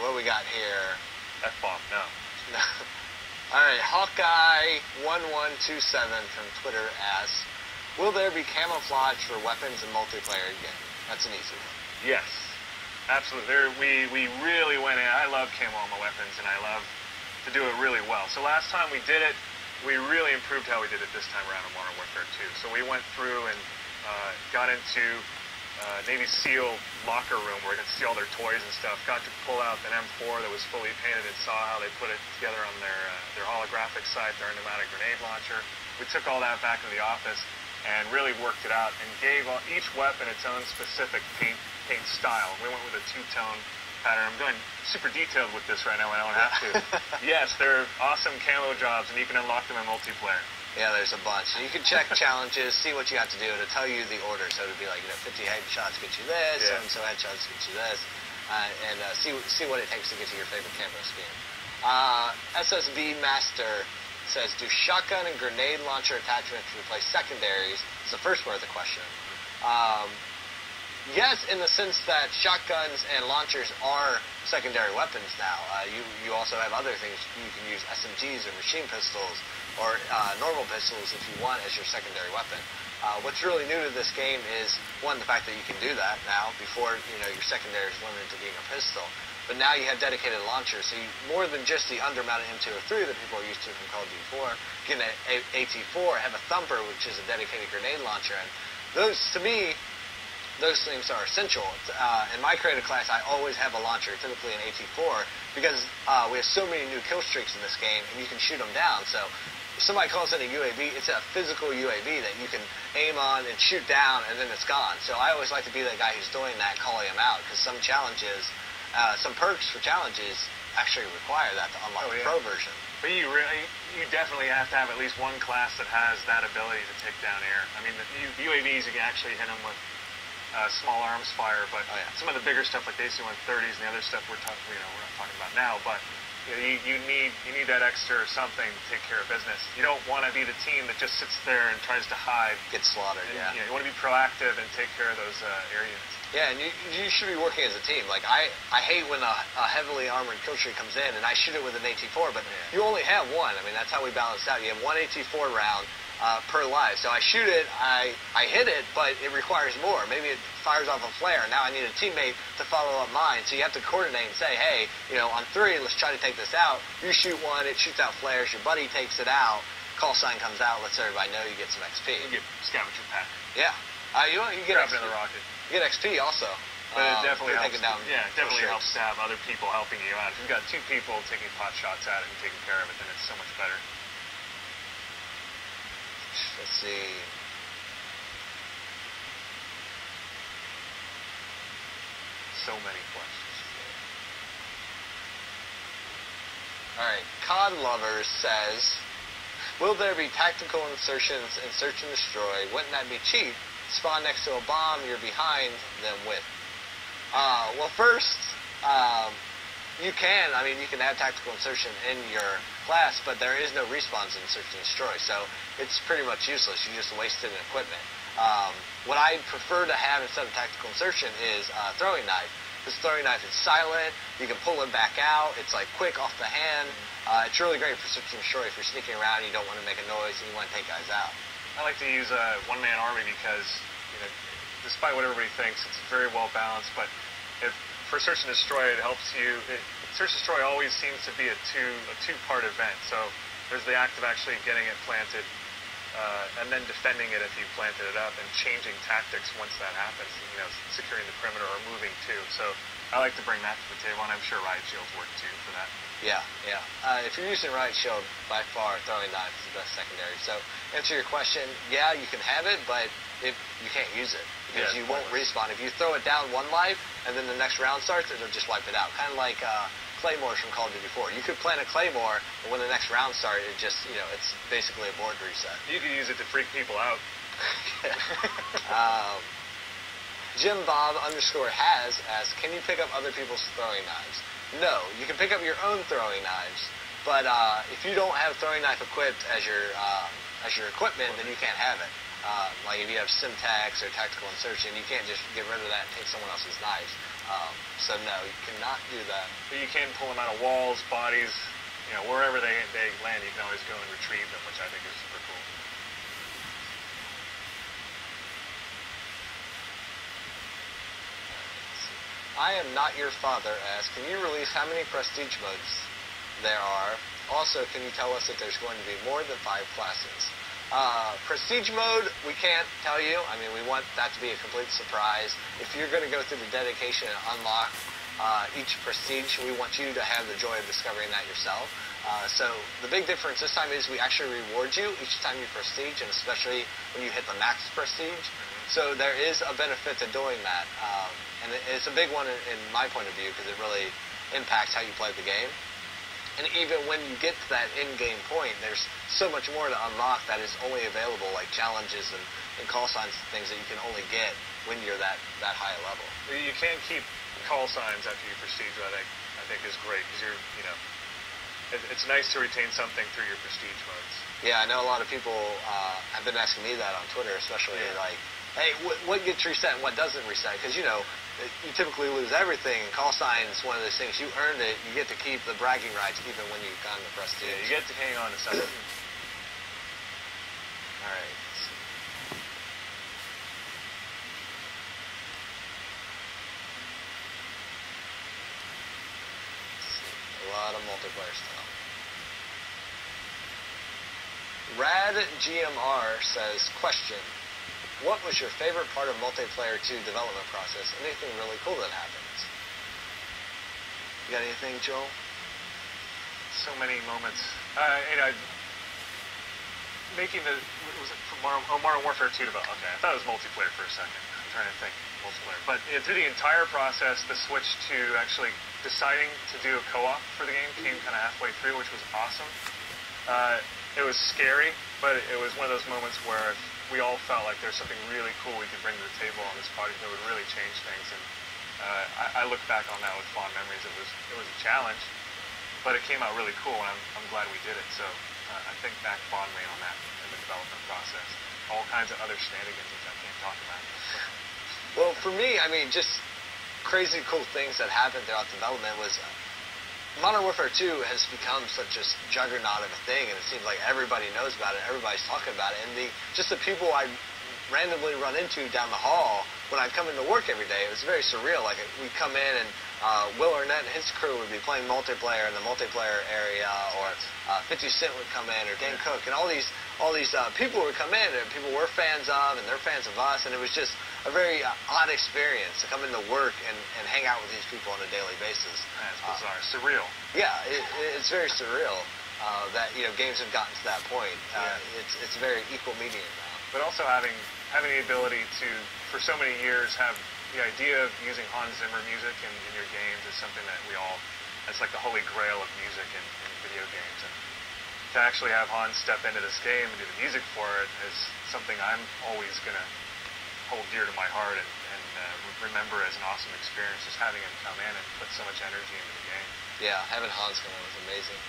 what we got here? F-bomb, no. All right, Hawkeye1127 from Twitter asks, will there be camouflage for weapons in multiplayer again? That's an easy one. Yes, absolutely. We really went in. I love camo on my weapons, and I love to do it really well. So last time we did it, we really improved how we did it this time around in Modern Warfare 2. So we went through and got into Navy SEAL locker room where we could see all their toys and stuff. Got to pull out an M4 that was fully painted and saw how they put it together on their holographic sight, their pneumatic grenade launcher. We took all that back into the office and really worked it out and gave each weapon its own specific paint style. We went with a two-tone pattern. I'm going super detailed with this right now when I don't have to. Yes, they're awesome camo jobs, and you can unlock them in multiplayer. Yeah, there's a bunch. You can check challenges, see what you have to do. It'll tell you the order. So it'll be like, 50 headshots get you this, so headshots get you this, and see what it takes to get to your favorite camo scheme. SSB Master says, do shotgun and grenade launcher attachments replace secondaries? It's the first part of the question. Yes, in the sense that shotguns and launchers are secondary weapons now. You also have other things. You can use SMGs or machine pistols or normal pistols if you want as your secondary weapon. What's really new to this game is, one, the fact that you can do that now. Before, your secondary is limited to being a pistol. But now you have dedicated launchers, so more than just the undermounted M203 that people are used to from Call of Duty 4, you can AT4, have a Thumper, which is a dedicated grenade launcher. And those, to me, those things are essential. In my creative class, I always have a launcher, typically an AT4, because we have so many new kill streaks in this game, and you can shoot them down. So if somebody calls in a UAV, it's a physical UAV that you can aim on and shoot down, and then it's gone. So I always like to be the guy who's doing that, calling them out, because some challenges, some perks for challenges actually require that to unlock the pro version. But you definitely have to have at least one class that has that ability to take down air. I mean, the UAVs, you can actually hit them with small arms fire, but some of the bigger stuff like the AC-130s and the other stuff we're not talking about now, but you need that extra something to take care of business. You don't want to be the team that just sits there and tries to hide. Get slaughtered, and, you want to be proactive and take care of those air units. Yeah, and you should be working as a team. Like, I hate when a heavily armored kill streak comes in and I shoot it with an AT4, but you only have one. I mean, that's how we balance out. You have one AT4 round per life. So I shoot it, I hit it, but it requires more. Maybe it fires off a flare. Now I need a teammate to follow up mine. So you have to coordinate and say, hey, on 3, let's try to take this out. You shoot one, it shoots out flares, your buddy takes it out, call sign comes out, lets everybody know, you get some XP. You get scavenger pack. Yeah. You get XP. In the rocket. You get XP also. But it definitely helps. Down it definitely helps to have other people helping you out. If you've got 2 people taking pot shots at it and taking care of it, then it's so much better. Let's see. So many questions. All right. COD Lovers says, will there be tactical insertions in Search and Destroy? Wouldn't that be cheap? Spawn next to a bomb you're behind them with. Well, first, you can have tactical insertion in your class, but there is no respawns in Search and Destroy, so it's pretty much useless. You just wasted an equipment. What I prefer to have instead of tactical insertion is throwing knife. This throwing knife is silent. You can pull it back out. It's like quick off the hand. It's really great for Search and Destroy. If you're sneaking around, you don't want to make a noise, and you want to take guys out. I like to use a one-man army because, despite what everybody thinks, it's very well balanced. But for Search and Destroy, it helps you. Search and Destroy always seems to be a two-part event. So there's the act of actually getting it planted, and then defending it if you planted it up, and changing tactics once that happens. Securing the perimeter or moving too. So I like to bring that to the table, and I'm sure Riot Shields work too for that. Yeah. If you're using Riot Shield, by far, throwing knife is the best secondary. So, answer your question, yeah, you can have it, but you can't use it because you won't respawn. If you throw it down 1 life, and then the next round starts, it'll just wipe it out. Kind of like Claymores from Call of Duty 4. You could plant a Claymore, and when the next round starts, it just, it's basically a board reset. You could use it to freak people out. Jim Bob _has asks, can you pick up other people's throwing knives? No, you can pick up your own throwing knives, but if you don't have throwing knife equipped as your equipment, then you can't have it. Like if you have Simtax or Tactical Insertion, you can't just get rid of that and take someone else's knives. So no, you cannot do that. But you can pull them out of walls, bodies, wherever they land, you can always go and retrieve them, which I think is super cool. I Am Not Your Father asks, can you release how many prestige modes there are? Also, can you tell us if there's going to be more than 5 classes? Prestige mode, we can't tell you. I mean, we want that to be a complete surprise. If you're going to go through the dedication and unlock each prestige, we want you to have the joy of discovering that yourself. So the big difference this time is we actually reward you each time you prestige, and especially when you hit the max prestige. So there is a benefit to doing that. And it's a big one in my point of view because it really impacts how you play the game. And even when you get to that in-game point, there's so much more to unlock that is only available, like challenges and call signs and things that you can only get when you're that high a level. You can't keep call signs after you prestige, I think is great because it's nice to retain something through your prestige modes. Yeah, I know a lot of people have been asking me that on Twitter, especially like, hey, what gets reset and what doesn't reset? Because, you typically lose everything. Call sign is one of those things. You earned it. You get to keep the bragging rights even when you've gotten the prestige. Yeah, you get to hang on to something. All right. A lot of multiplayer stuff. Rad GMR says, question. What was your favorite part of Multiplayer 2 development process? Anything really cool that happens? You got anything, Joel? So many moments. Making was it Modern Warfare 2 development? Okay, I thought it was multiplayer for a second. I'm trying to think multiplayer. But through the entire process, the switch to actually deciding to do a co-op for the game came kind of halfway through, which was awesome. It was scary, but it was one of those moments where we all felt like there's something really cool we could bring to the table on this project that would really change things. And I look back on that with fond memories. It was a challenge, but it came out really cool, and I'm glad we did it. So I think back fondly on that in the development process. All kinds of other shenanigans which I can't talk about. Well, for me, I mean, just crazy cool things that happened throughout development was Modern Warfare 2 has become such a juggernaut of a thing, and it seems like everybody knows about it, everybody's talking about it, and just the people I randomly run into down the hall when I come into work every day, it was very surreal. Like, we'd come in and Will Arnett and his crew would be playing multiplayer in the multiplayer area, or 50 Cent would come in, or Dan Cook, and all these people would come in, and people we're fans of, and they're fans of us, and it was just a very odd experience to come into work and hang out with these people on a daily basis. That's bizarre. Surreal. Yeah, it's very surreal that games have gotten to that point. It's a very equal medium now. But also having the ability to, for so many years, have the idea of using Hans Zimmer music in your games is something that it's like the holy grail of music in video games. And to actually have Hans step into this game and do the music for it is something I'm always going to hold dear to my heart and remember as an awesome experience, just having him come in and put so much energy into the game. Yeah, having Hans come in was amazing.